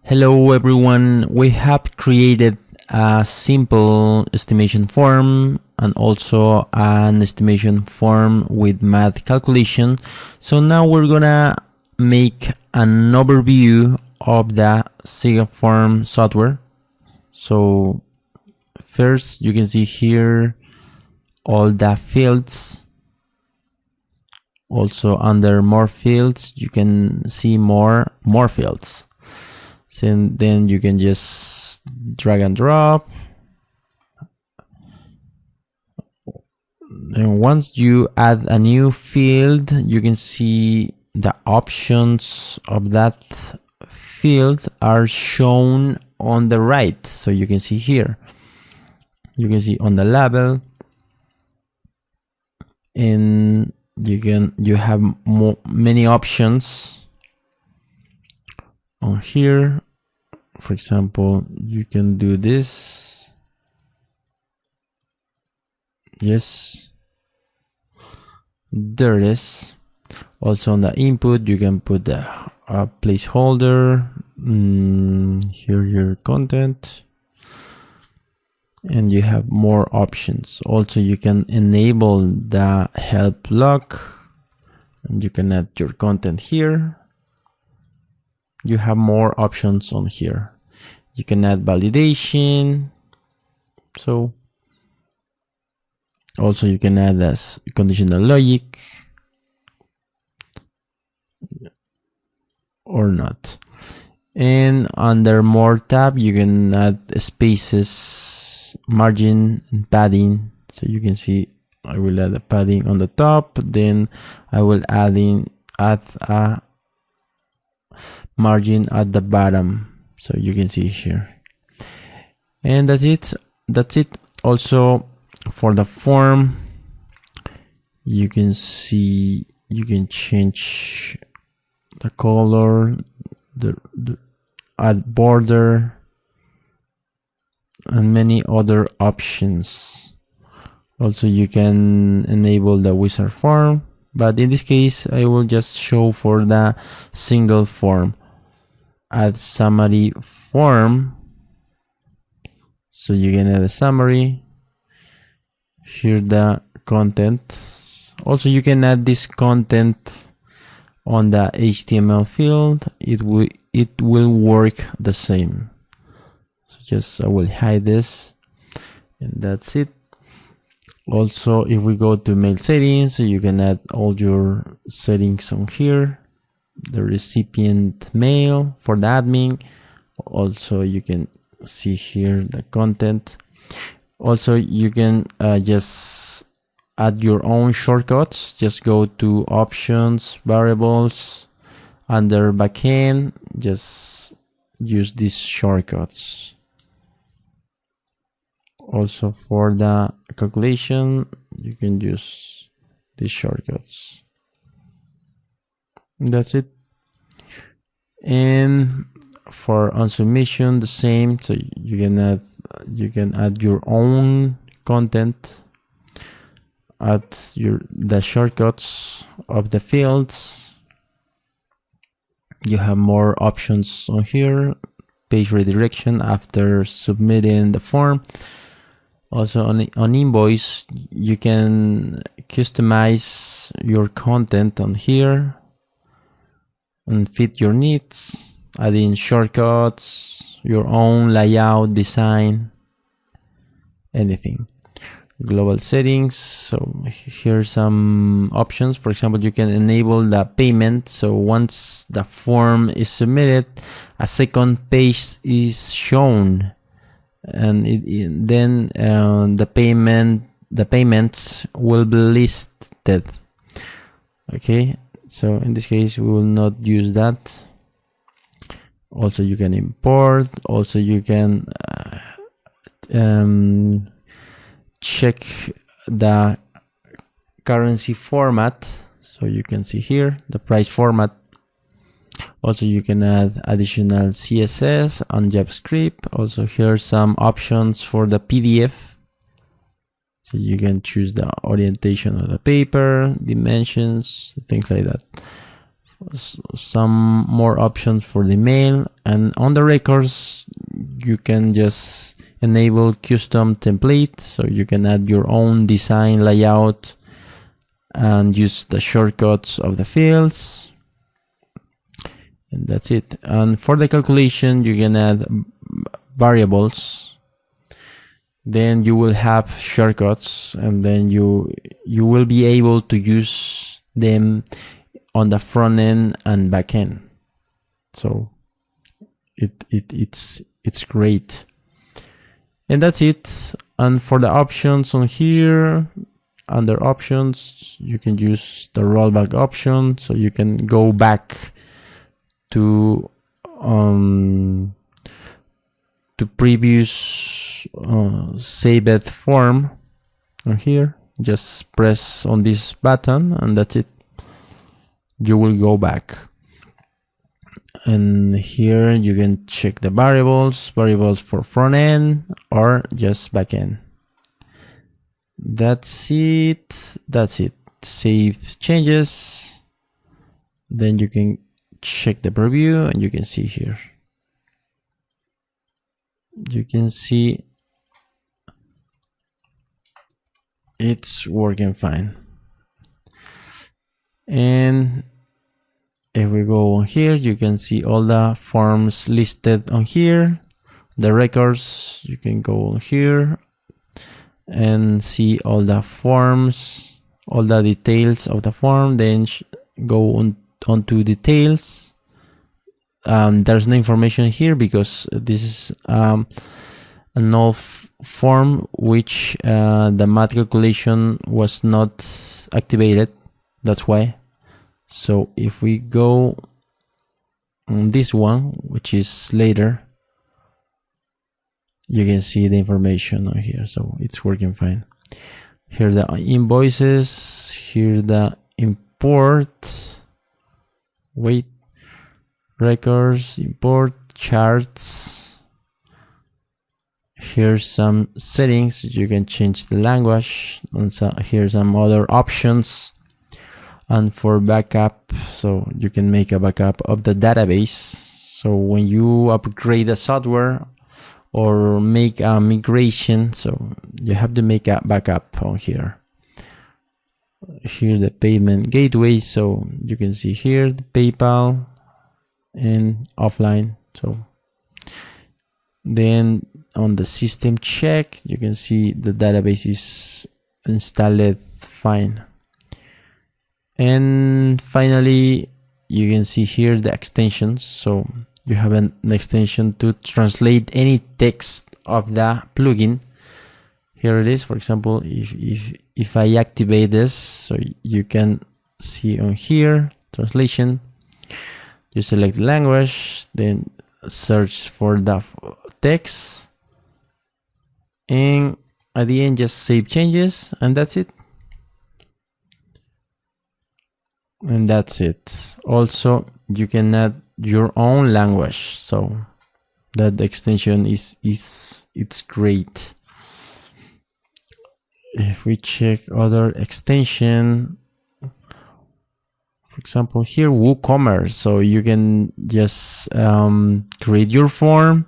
Hello everyone, we have created a simple estimation form and also an estimation form with math calculation. So now we're gonna make an overview of the Zigaform software. So first you can see here all the fields. Also under more fields you can see more fields. And then you can just drag and drop. And once you add a new field, you can see the options of that field are shown on the right. So you can see here, you can see on the label, and you have many options on here. For example, you can do this. Yes, there it is. Also on the input you can put a placeholder. Here your content, and you have more options. Also you can enable the help log, and you can add your content here. You have more options on here. You can add validation. So also you can add as conditional logic or not. And under more tab you can add spaces, margin, and padding. So you can see I will add a padding on the top, then I will add a margin at the bottom, so you can see here. And that's it. Also for the form you can see you can change the color, the add border, and many other options. Also you can enable the wizard form, but in this case I will just show for the single form. Add summary form, so you can add a summary. Here the content. Also you can add this content on the HTML field. It will work the same. So just I will hide this, and that's it. Also if we go to mail settings, so you can add all your settings on here. The recipient mail for the admin. Also you can see here the content. Also you can just add your own shortcuts. Just go to options, variables, under backend, just use these shortcuts. Also for the calculation you can use these shortcuts. That's it. And for on submission the same. So you can add your own content, add the shortcuts of the fields. You have more options on here. Page redirection after submitting the form. Also on invoice you can customize your content on here and fit your needs, adding shortcuts, your own layout, design, anything. Global settings, so here's some options. For example, you can enable the payment, so once the form is submitted a second page is shown, and then the payments will be listed. Okay, so in this case we will not use that. Also you can import. Also you can check the currency format, so you can see here the price format. Also you can add additional CSS and JavaScript. Also here are some options for the PDF. So you can choose the orientation of the paper, dimensions, things like that. some more options for the email, and on the records you can just enable custom template, so you can add your own design layout and use the shortcuts of the fields, and that's it. And for the calculation you can add variables, then you will have shortcuts, and then you will be able to use them on the front end and back end. So it's great. And that's it. And for the options on here, under options, you can use the rollback option, so you can go back to previous saved form on here. Just press on this button and that's it. You will go back, and here you can check the variables for front end or just back end. That's it. Save changes, then you can check the preview and you can see here, you can see it's working fine. And if we go on here, you can see all the forms listed on here, the records. You can go on here and see all the forms, all the details of the form, then go onto details. There's no information here because this is a null form which the math calculation was not activated, that's why. So if we go on this one, which is later, you can see the information on here, so it's working fine. Here the invoices, here the import, wait, records, import, charts. Here's some settings, you can change the language, and so here's some other options. And for backup, so you can make a backup of the database. So when you upgrade the software or make a migration, so you have to make a backup on here. Here the payment gateway, so you can see here the PayPal and offline. So then on the system check, you can see the database is installed fine. And finally, you can see here the extensions. So you have an extension to translate any text of the plugin. Here it is. For example, if I activate this, so you can see on here translation. You select the language, then search for the text, and at the end just save changes, and that's it. And that's it. Also, you can add your own language, so that extension it's great. If we check other extension, for example, here WooCommerce, so you can just create your form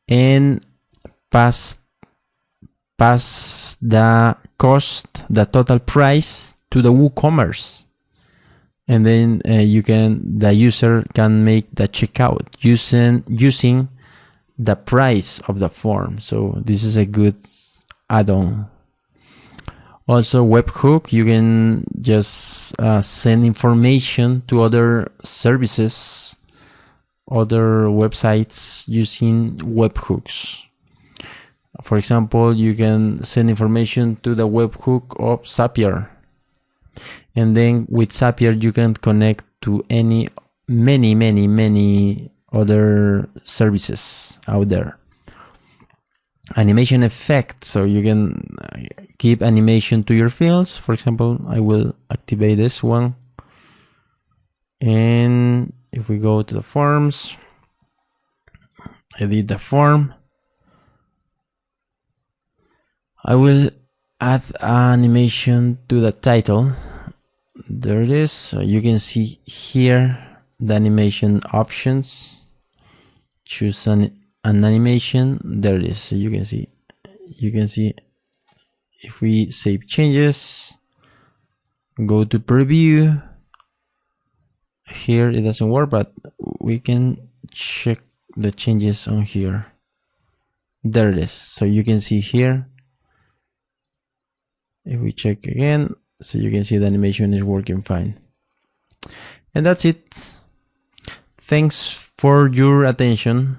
and pass the cost, the total price to the WooCommerce. And then the user can make the checkout using the price of the form. So this is a good add-on. Also, webhook, you can just send information to other services, other websites using webhooks. For example, you can send information to the webhook of Zapier. And then with Zapier, you can connect to many other services out there. Animation effect, so you can keep animation to your fields. For example, I will activate this one. And if we go to the forms, edit the form, I will add animation to the title. There it is. So you can see here the animation options. Choose an animation. There it is. So you can see if we save changes, go to preview. Here it doesn't work, but we can check the changes on here. There it is. So you can see here, if we check again, so you can see the animation is working fine. And that's it. Thanks for your attention.